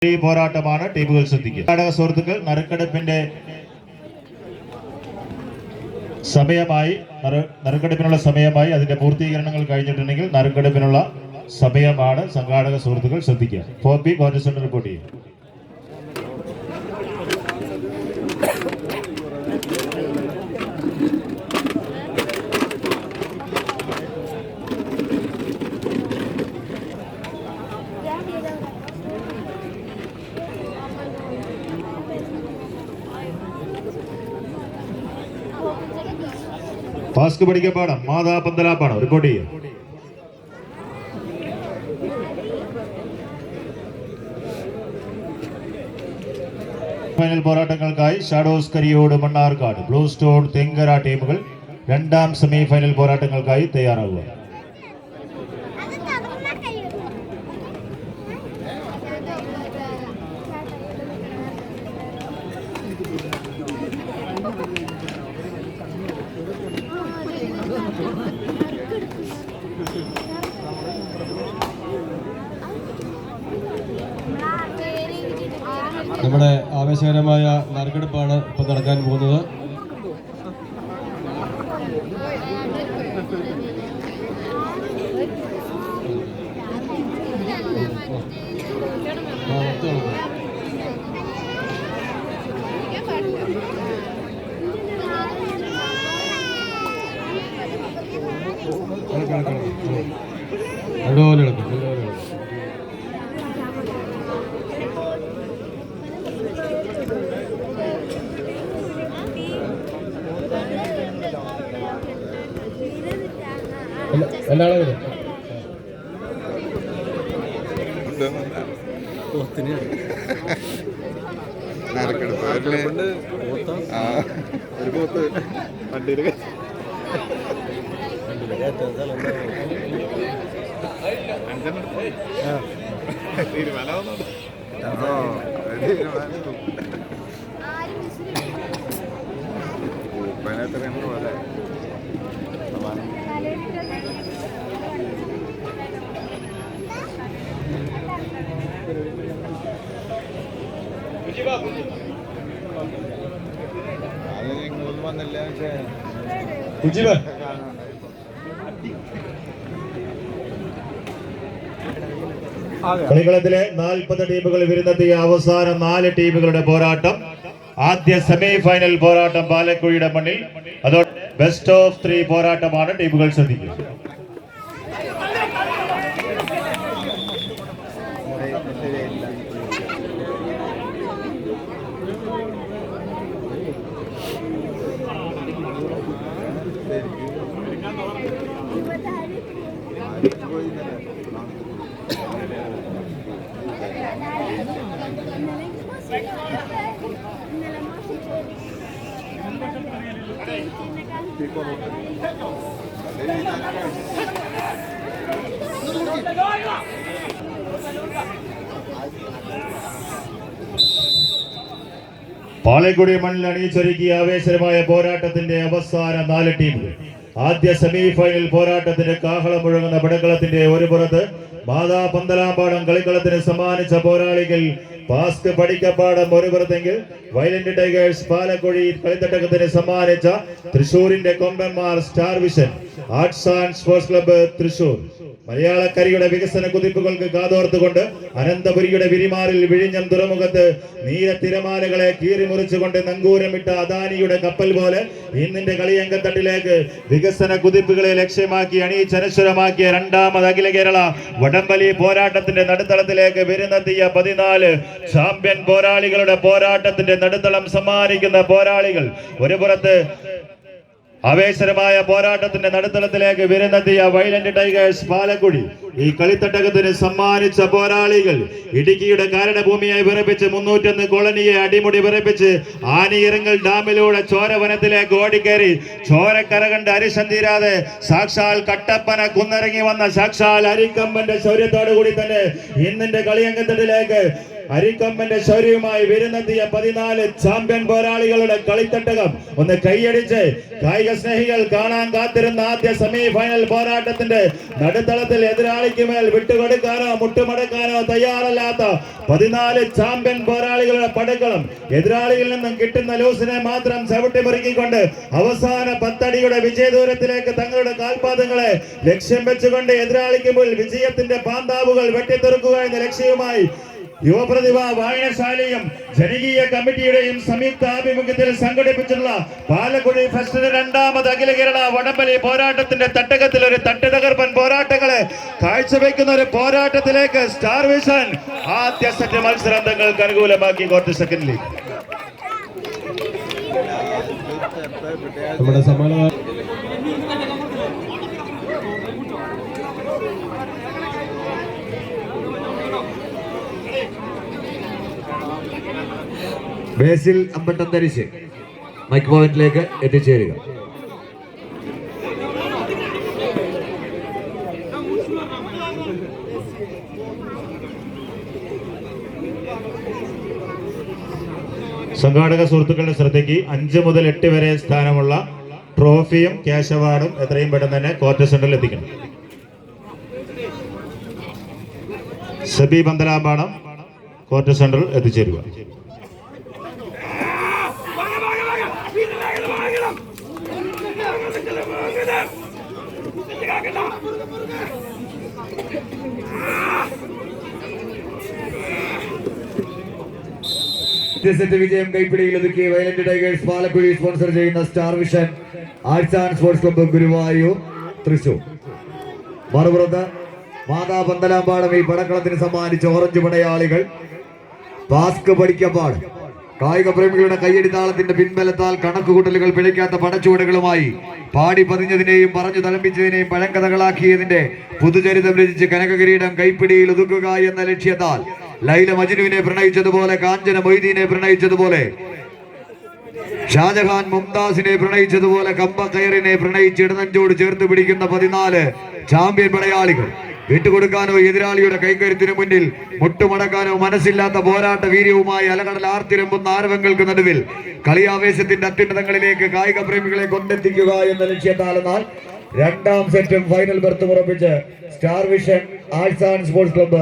പോരാട്ടമാണ്. ടീമുകൾ ശ്രദ്ധിക്കുക. കർണാടക സുഹൃത്തുക്കൾ, നറുക്കെടുപ്പിന്റെ നറുക്കെടുപ്പിനുള്ള സമയമായി. അതിന്റെ പൂർത്തീകരണങ്ങൾ കഴിഞ്ഞിട്ടുണ്ടെങ്കിൽ നറുക്കെടുപ്പിനുള്ള സമയമാണ്. സംഘാടക സുഹൃത്തുക്കൾ ശ്രദ്ധിക്കുക. 4B കോൺഗ്രസ് സെന്റർ റിപ്പോർട്ട് ചെയ്യും. ഫാസ്റ്റ് പഠിക്കപ്പാടം മാതാ പന്തലാപ്പാടം റിപ്പോർട്ട് ചെയ്യും. Final പോരാട്ടങ്ങൾക്കായി shadows കരിയോട് Mannarkkad, blue stone Thenkara ടീമുകൾ രണ്ടാം സെമി ഫൈനൽ പോരാട്ടങ്ങൾക്കായി തയ്യാറാവുക. നമ്മുടെ ആവേശകരമായ നറുക്കെടുപ്പാണ് ഇപ്പോൾ നടക്കാൻ പോകുന്നത്. കളിക്കളത്തിലെ 40 ടീമുകൾ വിരുന്നെത്തിയ അവസാന 4 ടീമുകളുടെ പോരാട്ടം. ആദ്യ സെമി ഫൈനൽ പോരാട്ടം പാലക്കുഴിയുടെ മണ്ണിൽ. അതോടെ ബെസ്റ്റ് ഓഫ് 3 പോരാട്ടമാണ്. ടീമുകൾ ശ്രദ്ധിക്കുക. പാലക്കുടി മണ്ണിൽ അണിയിച്ചൊരുക്കിയ ആവേശകരമായ പോരാട്ടത്തിന്റെ അവസാന 4 ടീമുകൾ. ആദ്യ സെമി ഫൈനൽ പോരാട്ടത്തിന്റെ കാഹളം മുഴങ്ങുന്ന പടക്കളത്തിന്റെ ഒരു പുറത്ത് മാതാ പന്തലാമ്പാടം കളിക്കളത്തിന് സമ്മാനിച്ച പോരാളികൾ പാസ്ക് പഠിക്കപ്പാടം ഒരു പുറത്തെങ്കിൽ വയലന്റ് ടൈഗേഴ്സ് പാലക്കുഴി കളിത്തട്ടകത്തിന് സമ്മാനിച്ച തൃശൂരിന്റെ കൊമ്പന്മാർ star vision arts and sports club Thrissur. മലയാളക്കരയുടെ വികസന കുതിപ്പുകൾക്ക് കാതോർത്തുകൊണ്ട് അനന്തപുരിയുടെ വിരിമാറിൽ വിഴിഞ്ഞം തുറമുഖത്ത് നീല തിരമാലകളെ കീറിമുറിച്ചുകൊണ്ട് നങ്കൂരമിട്ട അദാനിയുടെ കപ്പൽ പോലെ ഇന്നിന്റെ കളിയങ്കത്തട്ടിലേക്ക് വികസന കുതിപ്പുകളെ ലക്ഷ്യമാക്കി അണിയിച്ചനശ്വരമാക്കിയ രണ്ടാമത് അഖില കേരള വടംവലി പോരാട്ടത്തിന്റെ നടുത്തളത്തിലേക്ക് വിരുന്നെത്തിയ 14 ചാമ്പ്യൻ പോരാളികളുടെ പോരാട്ടത്തിന്റെ നടുത്തളം സമ്മാനിക്കുന്ന പോരാളികൾ. ഒരു പുറത്ത് ആവേശകരമായ പോരാട്ടത്തിന്റെ നടുത്തളത്തിലേക്ക് വിരുന്നെത്തിയ വയലന്റ് ടൈഗേഴ്സ് പാലക്കുടി. ഈ കളിത്തട്ടകത്തിന് സമ്മാനിച്ച പോരാളികൾ ഇടുക്കിയുടെ കാരണഭൂമിയായി വിറപ്പിച്ച് 301 കോളനിയെ അടിമുടി വിറപ്പിച്ച് ആനിയിറങ്ങൽ ഡാമിലൂടെ ചോരവനത്തിലേക്ക് ഓടിക്കേറി ചോരക്കര കണ്ട് അരിശം തീരാതെ സാക്ഷാൽ കട്ടപ്പന കുന്നിറങ്ങി വന്ന സാക്ഷാൽ അരിക്കമ്പന്റെ ശൗര്യത്തോടു കൂടി തന്നെ ഇന്നിന്റെ കളിയങ്കത്തട്ടിലേക്ക് അരിക്കൊമ്പന്റെ ശൗര്യവുമായി വരുന്നെത്തിയ 14 ചാമ്പ്യൻ പോരാളികളുടെ കളിത്തട്ടകം ഒന്ന് കൈയടിച്ച് കായിക സ്നേഹികൾ കാണാൻ കാത്തിരുന്ന ആദ്യ സെമി ഫൈനൽ പോരാട്ടത്തിന്റെ നടുത്തളത്തിൽ എതിരാളിക്ക് മേൽ വിട്ടുകൊടുക്കാനോ മുട്ടുമടക്കാനോ തയ്യാറല്ലാത്ത 14 ചാമ്പ്യൻ പോരാളികളുടെ പടക്കളം എതിരാളിയിൽ നിന്നും കിട്ടുന്ന ലൂസിനെ മാത്രം ചവിട്ടിമുറുക്കിക്കൊണ്ട് അവസാന 10 അടിയുടെ വിജയദൂരത്തിലേക്ക് തങ്ങളുടെ കാൽപാദങ്ങളെ ലക്ഷ്യം വെച്ചുകൊണ്ട് എതിരാളിക്ക് മുന്നിൽ വിജയത്തിന്റെ പാന്താവുകൾ വെട്ടിത്തെറുക്കുക എന്ന ലക്ഷ്യവുമായി യുവപ്രതിഭ വായനശാലയും ജനകീയ കമ്മിറ്റിയുടെയും സംയുക്ത ആഭിമുഖ്യത്തിൽ സംഘടിപ്പിച്ചിട്ടുള്ള പാലക്കുടി ഫെസ്റ്റിന്റെ 2ാമത് അഖില കേരള വടംവലി പോരാട്ടത്തിന്റെ തട്ടകത്തിൽ ഒരു തട്ടുതകർപ്പൻ പോരാട്ടങ്ങളെ കാഴ്ചവെക്കുന്ന ഒരു പോരാട്ടത്തിലേക്ക് സ്റ്റാർ വിഷൻ ആദ്യ സെറ്റ് മത്സരം തങ്ങൾക്ക് അനുകൂലമാക്കി കോർട്ട് സെക്കൻഡ് ലീഗ്. നമ്മുടെ സമാന ബേസിൽ അമ്പട്ടന്തരിശ് മൈക്ക് പോയിന്റിലേക്ക് എത്തിച്ചേരുക. സംഘാടക സുഹൃത്തുക്കളുടെ ശ്രദ്ധയ്ക്ക് 5 മുതൽ 8 വരെ സ്ഥാനമുള്ള ട്രോഫിയും ക്യാഷ് അവാർഡും എത്രയും പെട്ടെന്ന് തന്നെ ക്വാർട്ടർ സെന്ററിൽ എത്തിക്കണം. സബി പന്തലാമ്പാടം ക്വാർട്ടർ സെന്ററിൽ എത്തിച്ചേരുക. സെറ്റ് വിജയം കൈപ്പിടിയിൽ ഒതുക്കി വയലന്റ് ടൈഗേഴ്സ് പാലക്കുടി സ്പോൺസർ ചെയ്യുന്ന star vision arts and sports club Guruvayur Thrissur. മറുപുറത്ത് മാതാ പന്തലാമ്പാടം ഈ പടക്കളത്തിന് സമ്മാനിച്ച ഓറഞ്ച് പടയാളികൾ പാസ്ക് പഠിക്കപ്പാട്. കായിക പ്രേമികളുടെ കയ്യടിത്താളത്തിന്റെ പിൻബലത്താൽ കണക്കുകൂട്ടലുകൾ പിഴയ്ക്കാത്ത പടച്ചുവടുകളുമായി പാടി പതിഞ്ഞതിനെയും പറഞ്ഞു തലമ്പിച്ചതിനെയും പഴങ്കഥകളാക്കിയതിന്റെ പുതുചരിതം രചിച്ച് കനകകിരീടം കൈപ്പിടിയിൽ ഒതുക്കുക എന്ന ലക്ഷ്യത്താൽ ലൈല മജ്നുവിനെ പ്രണയിച്ചതുപോലെ, കാഞ്ചന മൊയ്തീനെ പ്രണയിച്ചതുപോലെ, ഷാജഹാൻ മുംതാസിനെ പ്രണയിച്ചതുപോലെ കമ്പ കയറിനെ പ്രണയിച്ച് ഇടനഞ്ചോട് ചേർത്ത് പിടിക്കുന്ന 14 ചാമ്പ്യൻ പടയാളികൾ. വിട്ടുകൊടുക്കാനോ എതിരാളിയുടെ കൈക്കരുത്തിനു മുന്നിൽ മുട്ടുമടക്കാനോ മനസ്സില്ലാത്ത പോരാട്ട വീര്യവുമായി അലകടൽ ആർത്തിരമ്പുന്ന ആരവങ്ങൾക്ക് നടുവിൽ കളിയാവേശത്തിന്റെ അത്യുന്നതങ്ങളിലേക്ക് കായിക പ്രേമികളെ കൊണ്ടെത്തിക്കുക എന്ന ലക്ഷ്യത്താൽ 2ാം സെറ്റും ഫൈനൽ ബർത്ത് ഉറപ്പിച്ച് star vision arts and sports club